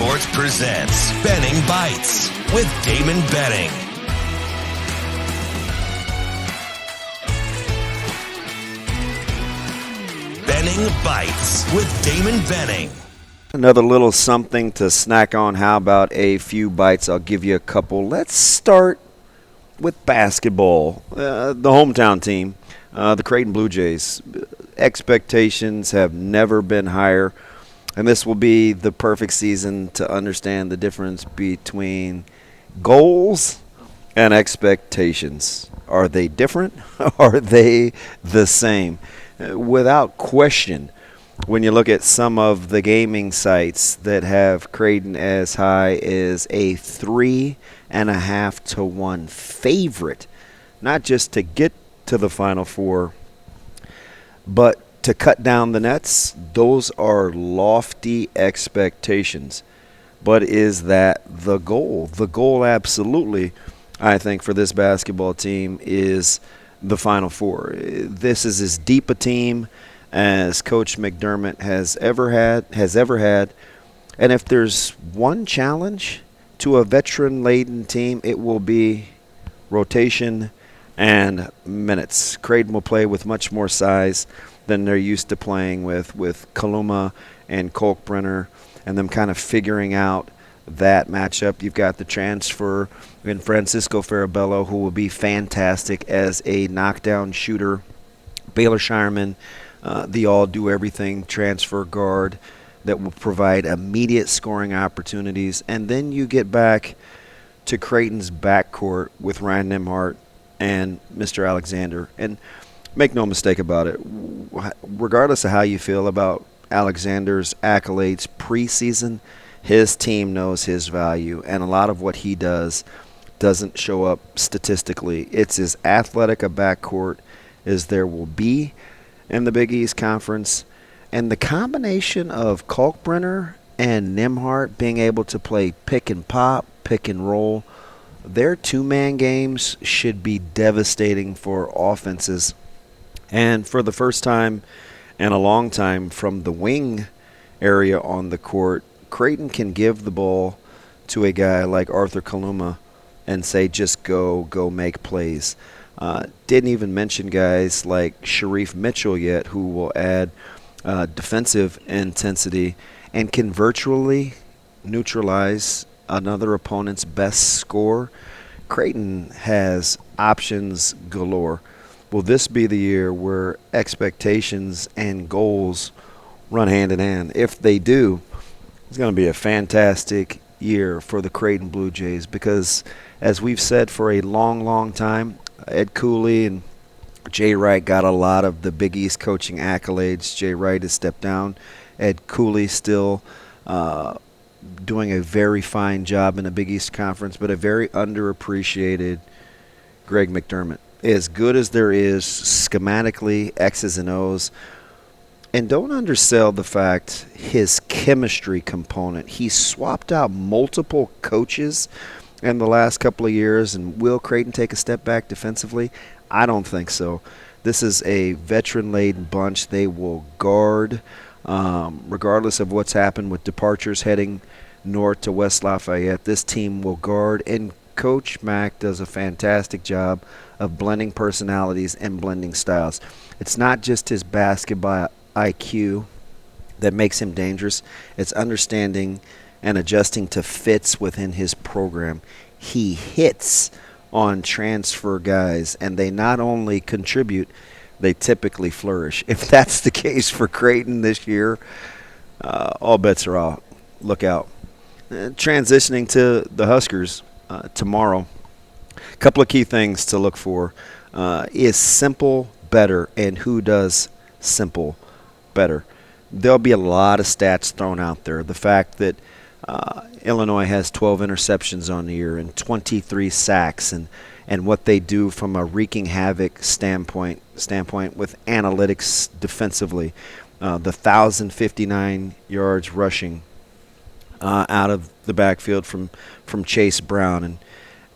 Sports presents Benning Bites with Damon Benning. Benning Bites with Damon Benning. Another little something to snack on. How about a few bites? I'll give you a couple. Let's start with basketball. The hometown team, the Creighton Blue Jays. Expectations have never been higher, and this will be the perfect season to understand the difference between goals and expectations. Are they different? Are they the same? Without question, when you look at some of the gaming sites that have Creighton as high as a 3.5 to 1 favorite, not just to get to the Final Four, but to cut down the nets, those are lofty expectations. But is that the goal? The goal, absolutely, I think, for this basketball team is the Final Four. This is as deep a team as Coach McDermott has ever had. And if there's one challenge to a veteran-laden team, it will be rotation and minutes. Creighton will play with much more size than they're used to playing with Kaluma and Kalkbrenner, and them kind of figuring out that matchup. You've got the transfer in Francisco Farabello, who will be fantastic as a knockdown shooter. Baylor Shireman, the all-do-everything transfer guard that will provide immediate scoring opportunities. And then you get back to Creighton's backcourt with Ryan Nembhard and Mr. Alexander. And make no mistake about it, regardless of how you feel about Alexander's accolades preseason, his team knows his value, and a lot of what he does doesn't show up statistically. It's as athletic a backcourt as there will be in the Big East Conference, and the combination of Kalkbrenner and Nembhard being able to play pick and pop, pick and roll, their two-man games should be devastating for offenses. And for the first time in a long time from the wing area on the court, Creighton can give the ball to a guy like Arthur Kaluma and say, just go make plays. Didn't even mention guys like Sharif Mitchell yet, who will add defensive intensity and can virtually neutralize another opponent's best score. Creighton has options galore. Will this be the year where expectations and goals run hand in hand? If they do, it's going to be a fantastic year for the Creighton Blue Jays because, as we've said for a long, long time, Ed Cooley and Jay Wright got a lot of the Big East coaching accolades. Jay Wright has stepped down. Ed Cooley still doing a very fine job in the Big East Conference, but a very underappreciated Greg McDermott. As good as there is schematically, X's and O's, and don't undersell the fact his chemistry component. He's swapped out multiple coaches in the last couple of years, and will Creighton take a step back defensively? I don't think so. This is a veteran-laden bunch. They will guard, regardless of what's happened with departures heading north to West Lafayette. This team will guard, and Coach Mack does a fantastic job of blending personalities and blending styles. It's not just his basketball IQ that makes him dangerous. It's understanding and adjusting to fits within his program. He hits on transfer guys, and they not only contribute, they typically flourish. If that's the case for Creighton this year, all bets are off. Look out. Transitioning to the Huskers tomorrow, a couple of key things to look for. Is simple better, and who does simple better? There'll be a lot of stats thrown out there. The fact that Illinois has 12 interceptions on the year and 23 sacks, and what they do from a wreaking havoc standpoint with analytics defensively. The 1,059 yards rushing out of the backfield from Chase Brown,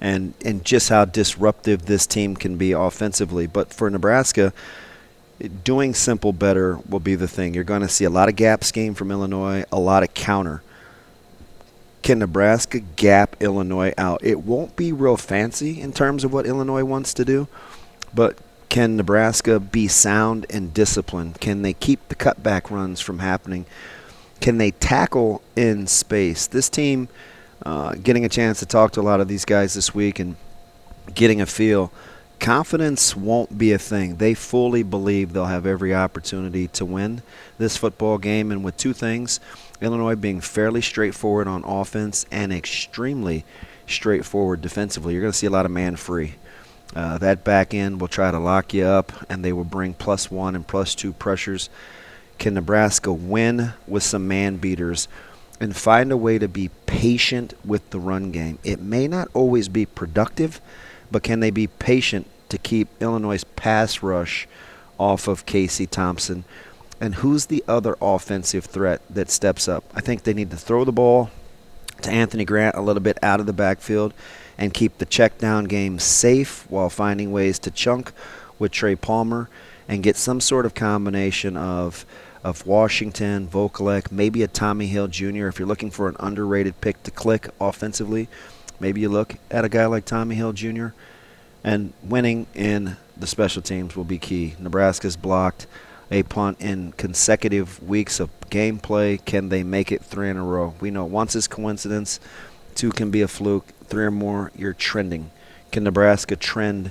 and just how disruptive this team can be offensively. But for Nebraska, doing simple better will be the thing. You're going to see a lot of gap scheme from Illinois, a lot of counter. Can Nebraska gap Illinois out? It won't be real fancy in terms of what Illinois wants to do, but can Nebraska be sound and disciplined? Can they keep the cutback runs from happening? Can they tackle in space? This team, getting a chance to talk to a lot of these guys this week and getting a feel, confidence won't be a thing. They fully believe they'll have every opportunity to win this football game, and with two things, Illinois being fairly straightforward on offense and extremely straightforward defensively. You're going to see a lot of man-free. That back end will try to lock you up, and they will bring +1 and +2 pressures. Can Nebraska win with some man beaters and find a way to be patient with the run game? It may not always be productive, but can they be patient to keep Illinois' pass rush off of Casey Thompson? And who's the other offensive threat that steps up? I think they need to throw the ball to Anthony Grant a little bit out of the backfield and keep the check down game safe while finding ways to chunk with Trey Palmer and get some sort of combination of Washington, Vokalek, maybe a Tommy Hill Jr. If you're looking for an underrated pick to click offensively, maybe you look at a guy like Tommy Hill Jr. And winning in the special teams will be key. Nebraska's blocked a punt in consecutive weeks of gameplay. Can they make it 3 in a row? We know once is coincidence, 2 can be a fluke, 3 or more, you're trending. Can Nebraska trend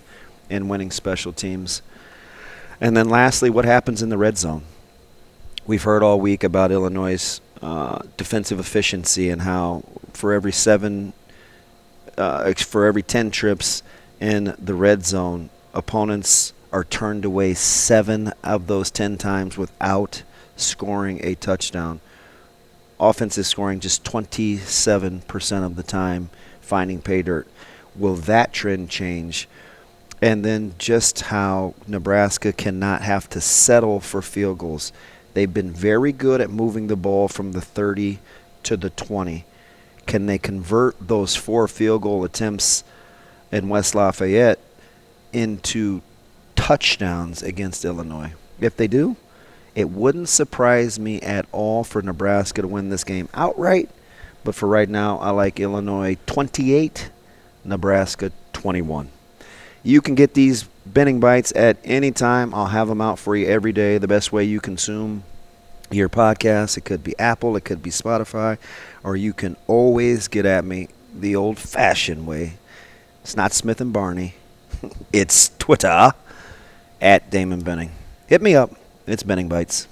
in winning special teams? And then lastly, what happens in the red zone? We've heard all week about Illinois' defensive efficiency and how for every 10 trips in the red zone, opponents are turned away 7 of those 10 times without scoring a touchdown. Offense is scoring just 27% of the time, finding pay dirt. Will that trend change? And then just how Nebraska cannot have to settle for field goals. They've been very good at moving the ball from the 30 to the 20. Can they convert those 4 field goal attempts in West Lafayette into touchdowns against Illinois? If they do, it wouldn't surprise me at all for Nebraska to win this game outright. But for right now, I like Illinois 28, Nebraska 21. You can get these Benning Bites at any time. I'll have them out for you every day. The best way you consume your podcast. It could be Apple, it could be Spotify, or you can always get at me the old-fashioned way. It's not Smith and Barney. It's Twitter at Damon Benning. Hit me up. It's Benning Bites.